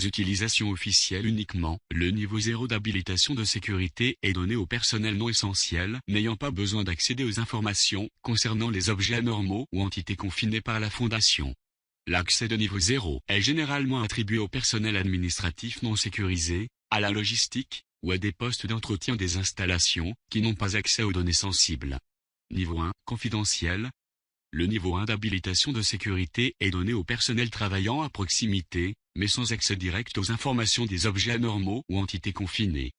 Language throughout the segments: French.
utilisations officielles uniquement. Le niveau 0 d'habilitation de sécurité est donné au personnel non essentiel n'ayant pas besoin d'accéder aux informations concernant les objets anormaux ou entités confinées par la Fondation. L'accès de niveau 0 est généralement attribué au personnel administratif non sécurisé, à la logistique, ou à des postes d'entretien des installations qui n'ont pas accès aux données sensibles. Niveau 1, confidentiel. Le niveau 1 d'habilitation de sécurité est donné au personnel travaillant à proximité, mais sans accès direct aux informations des objets anormaux ou entités confinées.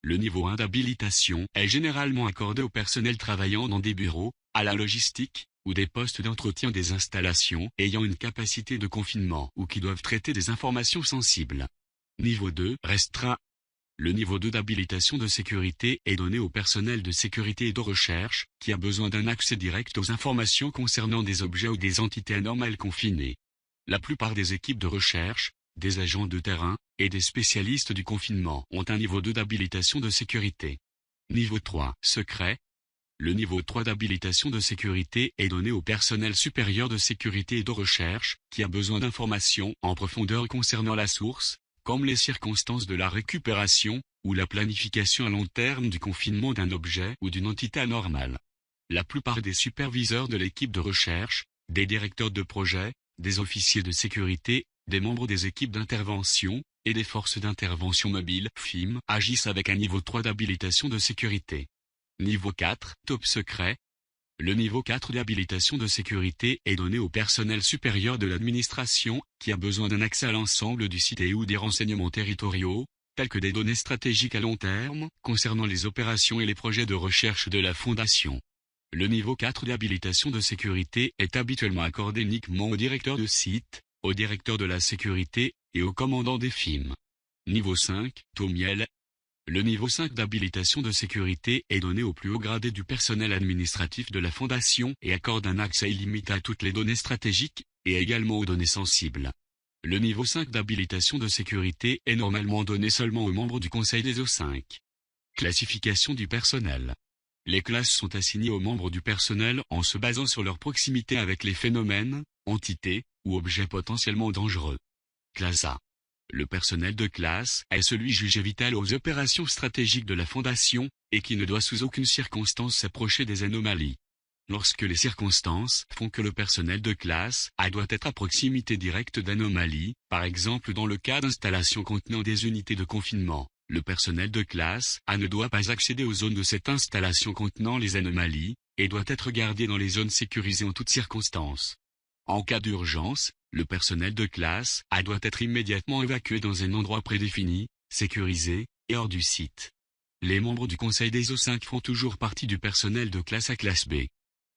Le niveau 1 d'habilitation est généralement accordé au personnel travaillant dans des bureaux, à la logistique, ou des postes d'entretien des installations ayant une capacité de confinement ou qui doivent traiter des informations sensibles. Niveau 2, restreint. Le niveau 2 d'habilitation de sécurité est donné au personnel de sécurité et de recherche, qui a besoin d'un accès direct aux informations concernant des objets ou des entités anormales confinées. La plupart des équipes de recherche, des agents de terrain, et des spécialistes du confinement ont un niveau 2 d'habilitation de sécurité. Niveau 3, secret. Le niveau 3 d'habilitation de sécurité est donné au personnel supérieur de sécurité et de recherche, qui a besoin d'informations en profondeur concernant la source, comme les circonstances de la récupération, ou la planification à long terme du confinement d'un objet ou d'une entité anormale. La plupart des superviseurs de l'équipe de recherche, des directeurs de projet, des officiers de sécurité, des membres des équipes d'intervention, et des forces d'intervention mobiles (FIM) agissent avec un niveau 3 d'habilitation de sécurité. Niveau 4, top secret. Le niveau 4 d'habilitation de sécurité est donné au personnel supérieur de l'administration, qui a besoin d'un accès à l'ensemble du site et ou des renseignements territoriaux, tels que des données stratégiques à long terme, concernant les opérations et les projets de recherche de la Fondation. Le niveau 4 d'habilitation de sécurité est habituellement accordé uniquement au directeur de site, au directeur de la sécurité, et au commandant des FIM. Niveau 5, Tomiel. Le niveau 5 d'habilitation de sécurité est donné au plus haut gradé du personnel administratif de la Fondation et accorde un accès illimité à toutes les données stratégiques, et également aux données sensibles. Le niveau 5 d'habilitation de sécurité est normalement donné seulement aux membres du Conseil des O5. Classification du personnel. Les classes sont assignées aux membres du personnel en se basant sur leur proximité avec les phénomènes, entités, ou objets potentiellement dangereux. Classe A. Le personnel de classe est celui jugé vital aux opérations stratégiques de la Fondation, et qui ne doit sous aucune circonstance s'approcher des anomalies. Lorsque les circonstances font que le personnel de classe A doit être à proximité directe d'anomalies, par exemple dans le cas d'installations contenant des unités de confinement, le personnel de classe A ne doit pas accéder aux zones de cette installation contenant les anomalies, et doit être gardé dans les zones sécurisées en toutes circonstances. En cas d'urgence, le personnel de classe A doit être immédiatement évacué dans un endroit prédéfini, sécurisé, et hors du site. Les membres du Conseil des O5 font toujours partie du personnel de classe A classe B.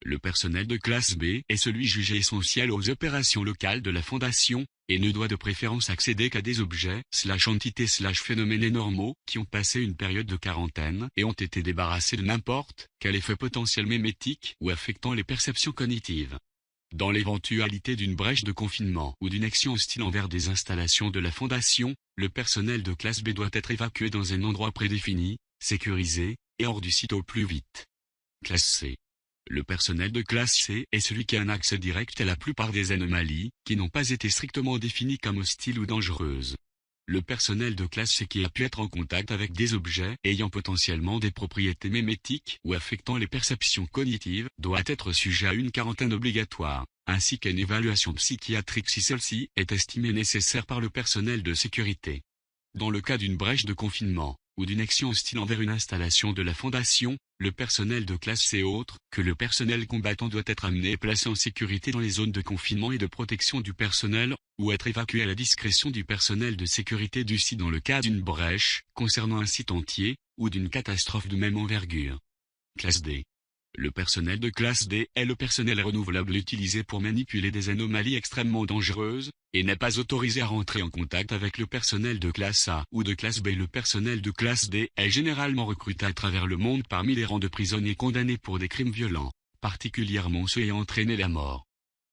Le personnel de classe B est celui jugé essentiel aux opérations locales de la Fondation, et ne doit de préférence accéder qu'à des objets, entités, phénomènes normaux, qui ont passé une période de quarantaine et ont été débarrassés de n'importe quel effet potentiel mémétique ou affectant les perceptions cognitives. Dans l'éventualité d'une brèche de confinement ou d'une action hostile envers des installations de la Fondation, le personnel de classe B doit être évacué dans un endroit prédéfini, sécurisé, et hors du site au plus vite. Classe C. Le personnel de classe C est celui qui a un accès direct à la plupart des anomalies, qui n'ont pas été strictement définies comme hostiles ou dangereuses. Le personnel de classe C qui a pu être en contact avec des objets ayant potentiellement des propriétés mémétiques ou affectant les perceptions cognitives doit être sujet à une quarantaine obligatoire, ainsi qu'à une évaluation psychiatrique si celle-ci est estimée nécessaire par le personnel de sécurité. Dans le cas d'une brèche de confinement, ou d'une action hostile envers une installation de la Fondation, le personnel de classe C autre que le personnel combattant doit être amené et placé en sécurité dans les zones de confinement et de protection du personnel, ou être évacué à la discrétion du personnel de sécurité du site dans le cas d'une brèche, concernant un site entier, ou d'une catastrophe de même envergure. Classe D. Le personnel de classe D est le personnel renouvelable utilisé pour manipuler des anomalies extrêmement dangereuses, et n'est pas autorisé à rentrer en contact avec le personnel de classe A ou de classe B. Le personnel de classe D est généralement recruté à travers le monde parmi les rangs de prisonniers condamnés pour des crimes violents, particulièrement ceux ayant entraîné la mort.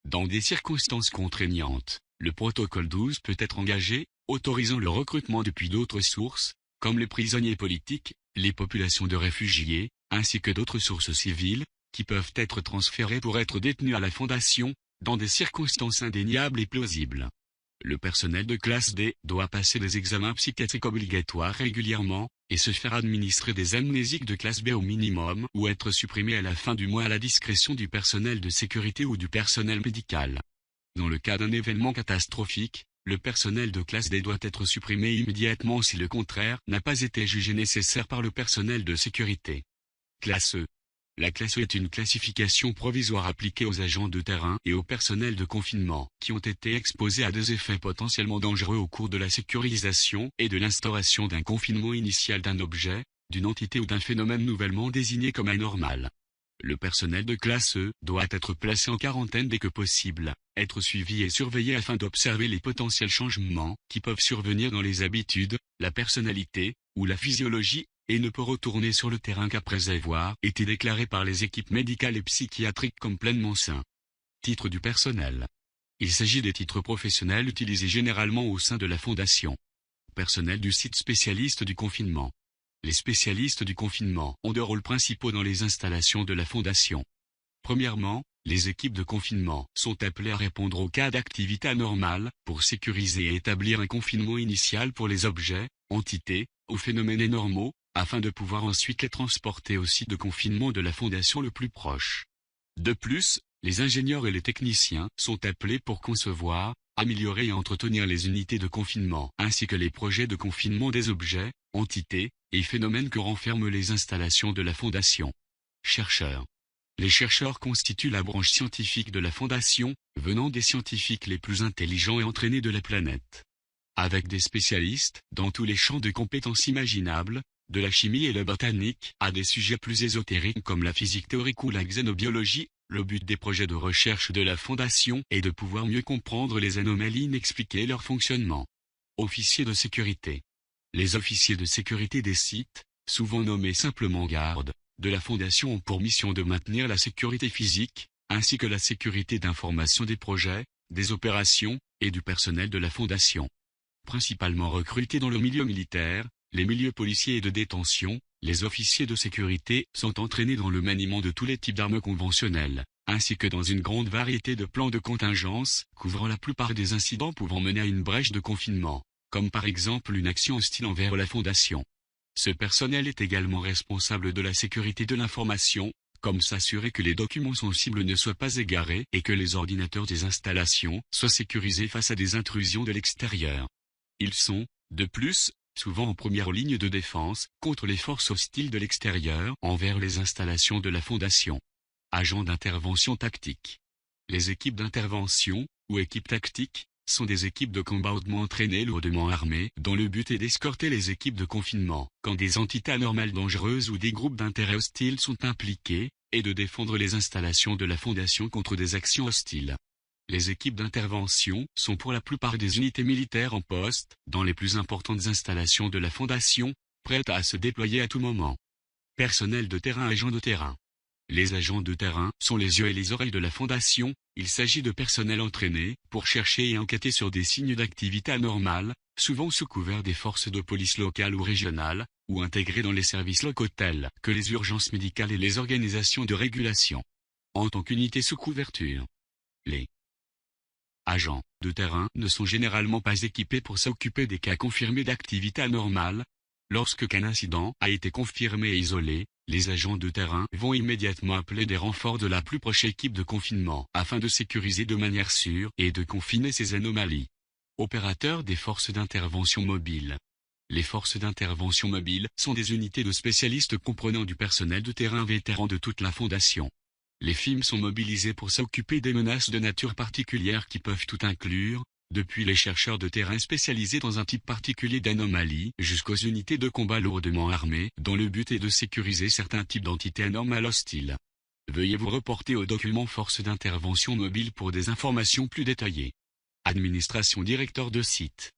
Dans des circonstances contraignantes, le protocole 12 peut être engagé, autorisant le recrutement depuis d'autres sources, comme les prisonniers politiques, les populations de réfugiés, ainsi que d'autres sources civiles, qui peuvent être transférées pour être détenues à la Fondation, dans des circonstances indéniables et plausibles. Le personnel de classe D doit passer des examens psychiatriques obligatoires régulièrement, et se faire administrer des amnésiques de classe B au minimum ou être supprimé à la fin du mois à la discrétion du personnel de sécurité ou du personnel médical. Dans le cas d'un événement catastrophique, le personnel de classe D doit être supprimé immédiatement si le contraire n'a pas été jugé nécessaire par le personnel de sécurité. Classe E. La classe E est une classification provisoire appliquée aux agents de terrain et au personnel de confinement qui ont été exposés à des effets potentiellement dangereux au cours de la sécurisation et de l'instauration d'un confinement initial d'un objet, d'une entité ou d'un phénomène nouvellement désigné comme anormal. Le personnel de classe E doit être placé en quarantaine dès que possible, être suivi et surveillé afin d'observer les potentiels changements qui peuvent survenir dans les habitudes, la personnalité ou la physiologie, et ne peut retourner sur le terrain qu'après avoir été déclaré par les équipes médicales et psychiatriques comme pleinement sain. Titre du personnel. Il s'agit des titres professionnels utilisés généralement au sein de la Fondation. Personnel du site spécialiste du confinement. Les spécialistes du confinement ont deux rôles principaux dans les installations de la Fondation. Premièrement, les équipes de confinement sont appelées à répondre aux cas d'activité anormale pour sécuriser et établir un confinement initial pour les objets, entités, ou phénomènes anormaux, afin de pouvoir ensuite les transporter au site de confinement de la Fondation le plus proche. De plus, les ingénieurs et les techniciens sont appelés pour concevoir, améliorer et entretenir les unités de confinement, ainsi que les projets de confinement des objets, entités, et phénomènes que renferment les installations de la Fondation. Chercheurs. Les chercheurs constituent la branche scientifique de la Fondation, venant des scientifiques les plus intelligents et entraînés de la planète. Avec des spécialistes dans tous les champs de compétences imaginables, de la chimie et la botanique à des sujets plus ésotériques comme la physique théorique ou la xénobiologie, le but des projets de recherche de la Fondation est de pouvoir mieux comprendre les anomalies inexpliquées et leur fonctionnement. Officiers de sécurité. Les officiers de sécurité des sites, souvent nommés simplement gardes, de la Fondation ont pour mission de maintenir la sécurité physique, ainsi que la sécurité d'information des projets, des opérations, et du personnel de la Fondation. Principalement recrutés dans le milieu militaire, les milieux policiers et de détention, les officiers de sécurité sont entraînés dans le maniement de tous les types d'armes conventionnelles, ainsi que dans une grande variété de plans de contingence, couvrant la plupart des incidents pouvant mener à une brèche de confinement, comme par exemple une action hostile envers la Fondation. Ce personnel est également responsable de la sécurité de l'information, comme s'assurer que les documents sensibles ne soient pas égarés et que les ordinateurs des installations soient sécurisés face à des intrusions de l'extérieur. Ils sont, de plus, souvent en première ligne de défense contre les forces hostiles de l'extérieur envers les installations de la Fondation. Agents d'intervention tactique. Les équipes d'intervention, ou équipes tactiques, sont des équipes de combat hautement entraînées lourdement armées dont le but est d'escorter les équipes de confinement quand des entités anormales dangereuses ou des groupes d'intérêts hostiles sont impliqués, et de défendre les installations de la Fondation contre des actions hostiles. Les équipes d'intervention sont pour la plupart des unités militaires en poste, dans les plus importantes installations de la Fondation, prêtes à se déployer à tout moment. Personnel de terrain. Agents de terrain. Les agents de terrain sont les yeux et les oreilles de la Fondation. Il s'agit de personnel entraîné pour chercher et enquêter sur des signes d'activité anormale, souvent sous couvert des forces de police locales ou régionales, ou intégrés dans les services locaux tels que les urgences médicales et les organisations de régulation. En tant qu'unité sous couverture. Les agents de terrain ne sont généralement pas équipés pour s'occuper des cas confirmés d'activité anormale. Lorsqu'un incident a été confirmé et isolé, les agents de terrain vont immédiatement appeler des renforts de la plus proche équipe de confinement afin de sécuriser de manière sûre et de confiner ces anomalies. Opérateurs des forces d'intervention mobiles. Les forces d'intervention mobiles sont des unités de spécialistes comprenant du personnel de terrain vétéran de toute la Fondation. Les FIM sont mobilisés pour s'occuper des menaces de nature particulière qui peuvent tout inclure, depuis les chercheurs de terrain spécialisés dans un type particulier d'anomalie jusqu'aux unités de combat lourdement armées dont le but est de sécuriser certains types d'entités anormales hostiles. Veuillez vous reporter au document Force d'intervention mobile pour des informations plus détaillées. Administration. Directeur de site.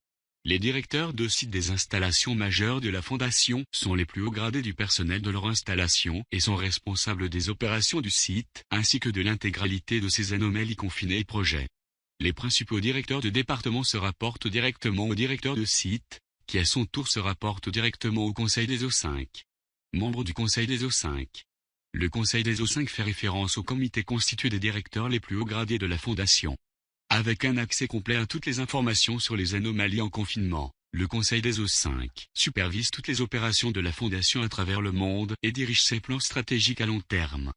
Les directeurs de site des installations majeures de la Fondation sont les plus hauts gradés du personnel de leur installation et sont responsables des opérations du site ainsi que de l'intégralité de ces anomalies confinées et projets. Les principaux directeurs de département se rapportent directement au directeur de site, qui à son tour se rapporte directement au Conseil des O5. Membre du Conseil des O5. Le Conseil des O5 fait référence au comité constitué des directeurs les plus hauts gradés de la Fondation. Avec un accès complet à toutes les informations sur les anomalies en confinement, le Conseil des O5 supervise toutes les opérations de la Fondation à travers le monde et dirige ses plans stratégiques à long terme.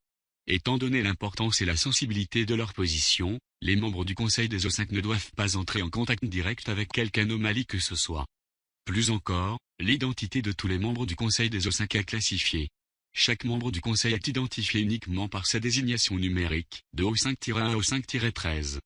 Étant donné l'importance et la sensibilité de leur position, les membres du Conseil des O5 ne doivent pas entrer en contact direct avec quelque anomalie que ce soit. Plus encore, l'identité de tous les membres du Conseil des O5 est classifiée. Chaque membre du Conseil est identifié uniquement par sa désignation numérique, de O5-1 à O5-13.